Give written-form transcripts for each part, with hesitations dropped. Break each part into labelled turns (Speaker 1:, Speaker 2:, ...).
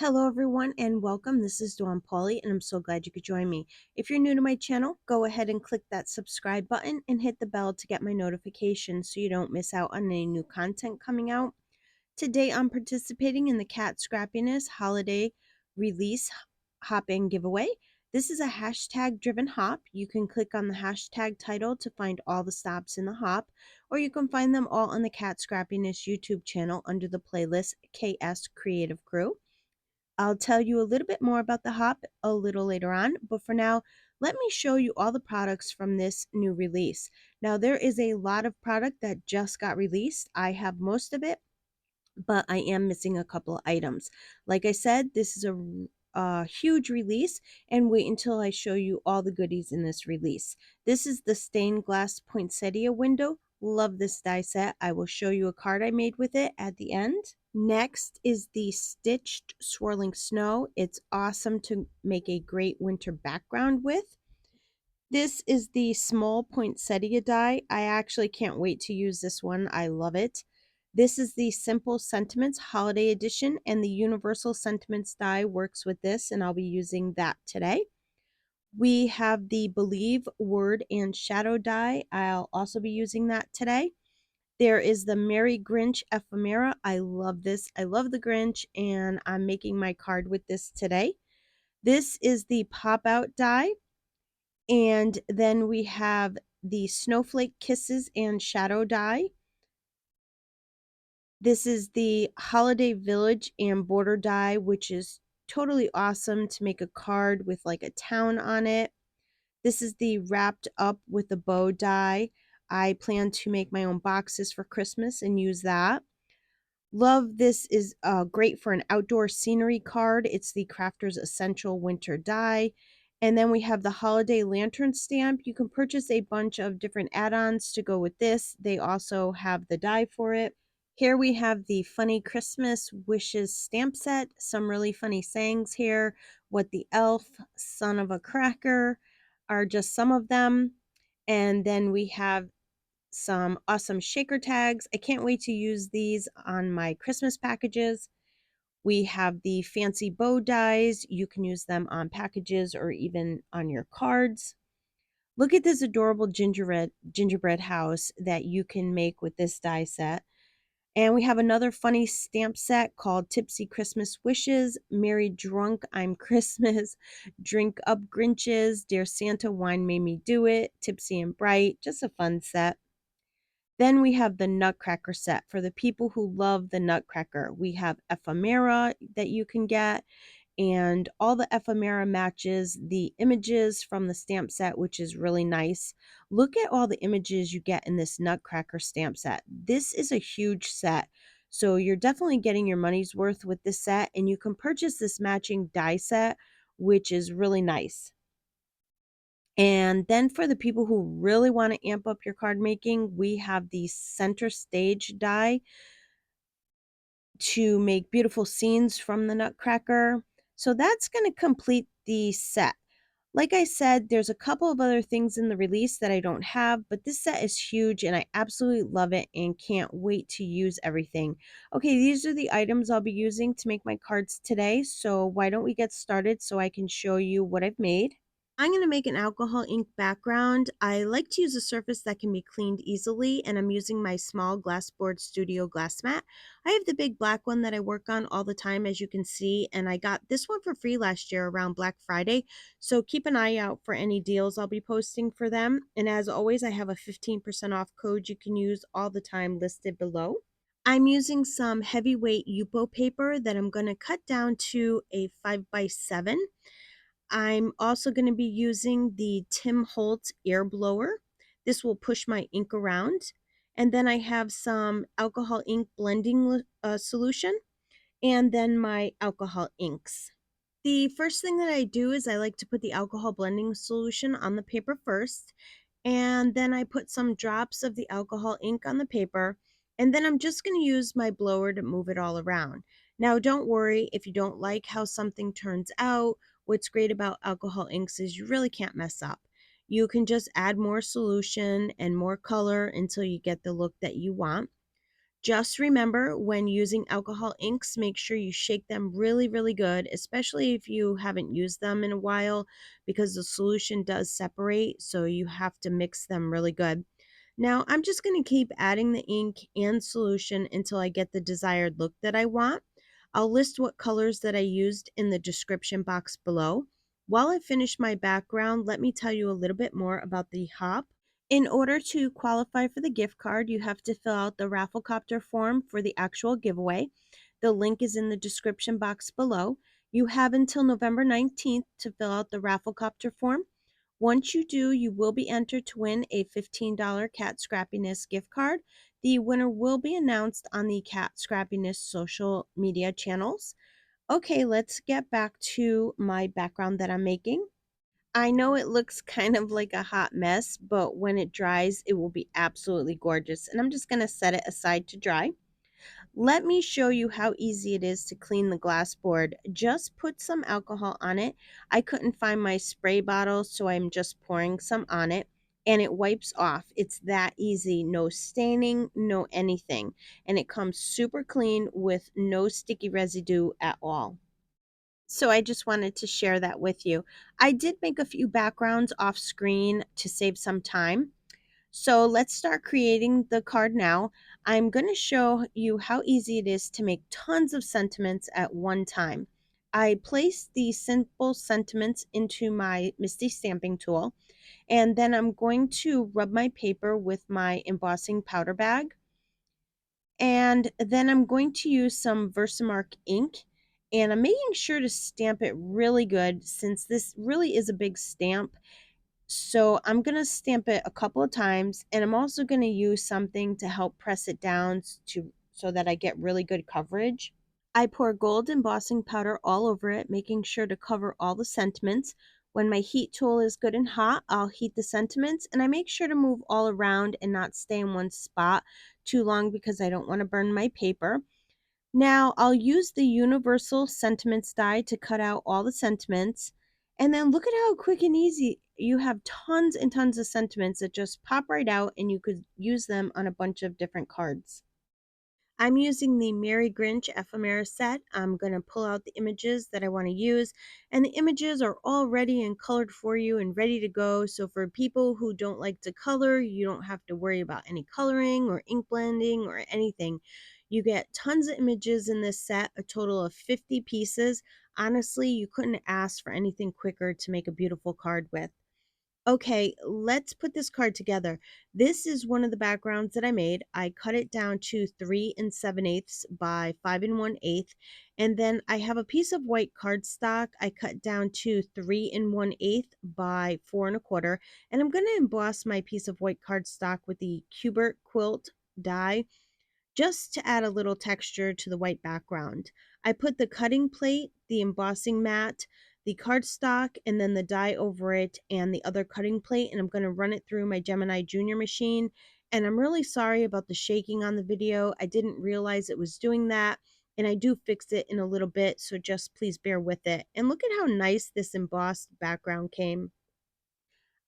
Speaker 1: Hello everyone and welcome. This is Dawn Pauly and I'm so glad you could join me. If you're new to my channel, go ahead and click that subscribe button and hit the bell to get my notifications so you don't miss out on any new content coming out. Today I'm participating in the Cat Scrappiness holiday release hop-in giveaway. This is a hashtag driven hop. You can click on the hashtag title to find all the stops in the hop, or you can find them all on the Cat Scrappiness YouTube channel under the playlist KS Creative Crew. I'll tell you a little bit more about the hop a little later on, but for now, let me show you all the products from this new release. Now, there is a lot of product that just got released. I have most of it, but I am missing a couple of items. Like I said, this is a huge release, and wait until I show you all the goodies in this release. This is the stained glass poinsettia window. Love this die set. I will show you a card I made with it at the end. Next is the stitched swirling snow. It's awesome to make a great winter background with. This is the small poinsettia die. I actually can't wait to use this one. I love it. This is the Simple Sentiments Holiday Edition, and the Universal Sentiments die works with this, and I'll be using that today. We have the Believe Word and Shadow die. I'll also be using that today. There is the Merry Grinch Ephemera. I love this. I love the Grinch, and I'm making my card with this today. This is the Pop Out die. And then we have the Snowflake Kisses and Shadow die. This is the Holiday Village and Border die, which is totally awesome to make a card with like a town on it. This is the Wrapped Up with a Bow die. I plan to make my own boxes for Christmas and use that. Love this is great for an outdoor scenery card. It's the Crafter's Essential Winter die. And then we have the Holiday Lantern stamp. You can purchase a bunch of different add-ons to go with this. They also have the die for it. Here we have the Funny Christmas Wishes stamp set. Some really funny sayings here. What the elf, son of a cracker are just some of them. And then we have some awesome shaker tags. I can't wait to use these on my Christmas packages. We have the fancy bow dies. You can use them on packages or even on your cards. Look at this adorable gingerbread house that you can make with this die set. And we have another funny stamp set called Tipsy Christmas Wishes, Merry Drunk I'm Christmas, Drink Up Grinches, Dear Santa Wine Made Me Do It, Tipsy and Bright, just a fun set. Then we have the Nutcracker set for the people who love the Nutcracker. We have ephemera that you can get, and all the ephemera matches the images from the stamp set, which is really nice. Look at all the images you get in this Nutcracker stamp set. This is a huge set, so you're definitely getting your money's worth with this set, and you can purchase this matching die set, which is really nice. And then for the people who really want to amp up your card making, we have the center stage die to make beautiful scenes from the Nutcracker. So that's going to complete the set. Like I said, there's a couple of other things in the release that I don't have, but this set is huge and I absolutely love it and can't wait to use everything. Okay, these are the items I'll be using to make my cards today. So why don't we get started so I can show you what I've made. I'm going to make an alcohol ink background. I like to use a surface that can be cleaned easily, and I'm using my small Glassboard Studio glass mat. I have the big black one that I work on all the time, as you can see, and I got this one for free last year around Black Friday, so keep an eye out for any deals I'll be posting for them. And as always, I have a 15% off code you can use all the time listed below. I'm using some heavyweight Yupo paper that I'm going to cut down to a 5x7. I'm also going to be using the Tim Holtz air blower. This will push my ink around. And then I have some alcohol ink blending solution, and then my alcohol inks. The first thing that I do is I like to put the alcohol blending solution on the paper first, and then I put some drops of the alcohol ink on the paper, and then I'm just going to use my blower to move it all around. Now, don't worry if you don't like how something turns out. What's great about alcohol inks is you really can't mess up. You can just add more solution and more color until you get the look that you want. Just remember, when using alcohol inks, make sure you shake them really, really good, especially if you haven't used them in a while, because the solution does separate, so you have to mix them really good. Now, I'm just going to keep adding the ink and solution until I get the desired look that I want. I'll list what colors that I used in the description box below. While I finish my background, let me tell you a little bit more about the hop. In order to qualify for the gift card, you have to fill out the Rafflecopter form for the actual giveaway. The link is in the description box below. You have until November 19th to fill out the Rafflecopter form. Once you do, you will be entered to win a $15 Cat Scrappiness gift card. The winner will be announced on the Cat Scrappiness social media channels. Okay, let's get back to my background that I'm making. I know it looks kind of like a hot mess, but when it dries, it will be absolutely gorgeous. And I'm just going to set it aside to dry. Let me show you how easy it is to clean the glass board. Just put some alcohol on it. I couldn't find my spray bottle, so I'm just pouring some on it, and it wipes off. It's that easy. No staining, no anything. And it comes super clean with no sticky residue at all. So I just wanted to share that with you. I did make a few backgrounds off screen to save some time. So let's start creating the card now. I'm going to show you how easy it is to make tons of sentiments at one time. I place the simple sentiments into my Misty stamping tool, and then I'm going to rub my paper with my embossing powder bag. And then I'm going to use some Versamark ink, and I'm making sure to stamp it really good since this really is a big stamp. So I'm going to stamp it a couple of times, and I'm also going to use something to help press it down so that I get really good coverage. I pour gold embossing powder all over it, making sure to cover all the sentiments. When my heat tool is good and hot, I'll heat the sentiments, and I make sure to move all around and not stay in one spot too long because I don't want to burn my paper. Now I'll use the universal sentiments die to cut out all the sentiments. And then look at how quick and easy you have tons and tons of sentiments that just pop right out, and you could use them on a bunch of different cards. I'm using the Merry Grinch Ephemera set. I'm going to pull out the images that I want to use, and the images are all ready and colored for you and ready to go. So for people who don't like to color, you don't have to worry about any coloring or ink blending or anything. You get tons of images in this set, a total of 50 pieces. Honestly, you couldn't ask for anything quicker to make a beautiful card with. Okay, let's put this card together. This is one of the backgrounds that I made. I cut it down to 3 7/8 by 5 1/8. And then I have a piece of white cardstock I cut down to 3 1/8 by 4 1/4. And I'm going to emboss my piece of white cardstock with the Cubert quilt die, just to add a little texture to the white background. I put the cutting plate, the embossing mat, the cardstock, and then the die over it and the other cutting plate, and I'm going to run it through my Gemini Junior machine. And I'm really sorry about the shaking on the video. I didn't realize it was doing that, and I do fix it in a little bit, so just please bear with it. And look at how nice this embossed background came.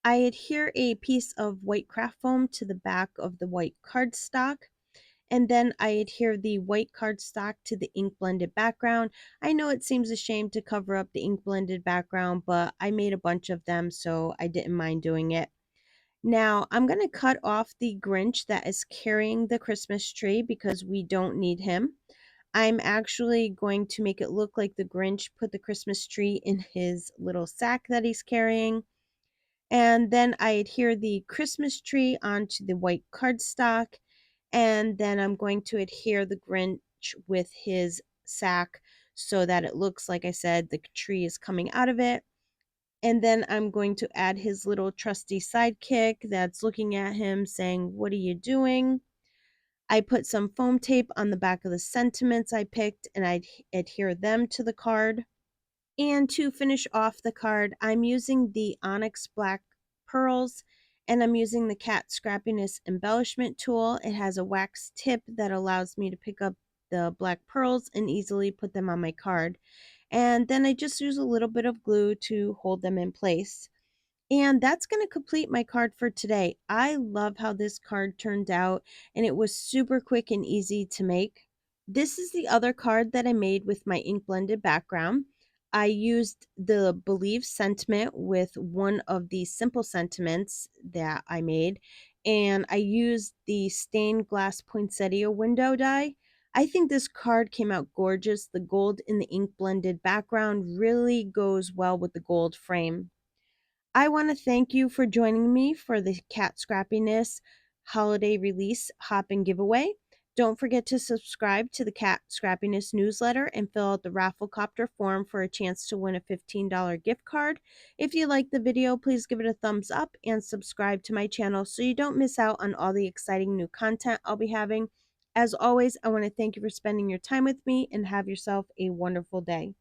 Speaker 1: I adhere a piece of white craft foam to the back of the white cardstock, and then I adhere the white cardstock to the ink blended background. I know it seems a shame to cover up the ink blended background, but I made a bunch of them, so I didn't mind doing it. Now I'm going to cut off the Grinch that is carrying the Christmas tree because we don't need him. I'm actually going to make it look like the Grinch put the Christmas tree in his little sack that he's carrying. And then I adhere the Christmas tree onto the white cardstock, and then I'm going to adhere the Grinch with his sack so that it looks like I said the tree is coming out of it. And then I'm going to add his little trusty sidekick that's looking at him saying, "What are you doing?" I put some foam tape on the back of the sentiments I picked, and I adhere them to the card. And to finish off the card, I'm using the Onyx Black Pearls, and I'm using the Cat Scrappiness embellishment tool. It has a wax tip that allows me to pick up the black pearls and easily put them on my card. And then I just use a little bit of glue to hold them in place. And that's going to complete my card for today. I love how this card turned out, and it was super quick and easy to make. This is the other card that I made with my ink blended background. I used the believe sentiment with one of the simple sentiments that I made, and I used the stained glass poinsettia window die. I think this card came out gorgeous. The gold in the ink blended background really goes well with the gold frame. I want to thank you for joining me for the Cat Scrappiness holiday release hop and giveaway. Don't forget to subscribe to the Cat Scrappiness newsletter and fill out the Rafflecopter form for a chance to win a $15 gift card. If you like the video, please give it a thumbs up and subscribe to my channel so you don't miss out on all the exciting new content I'll be having. As always, I want to thank you for spending your time with me and have yourself a wonderful day.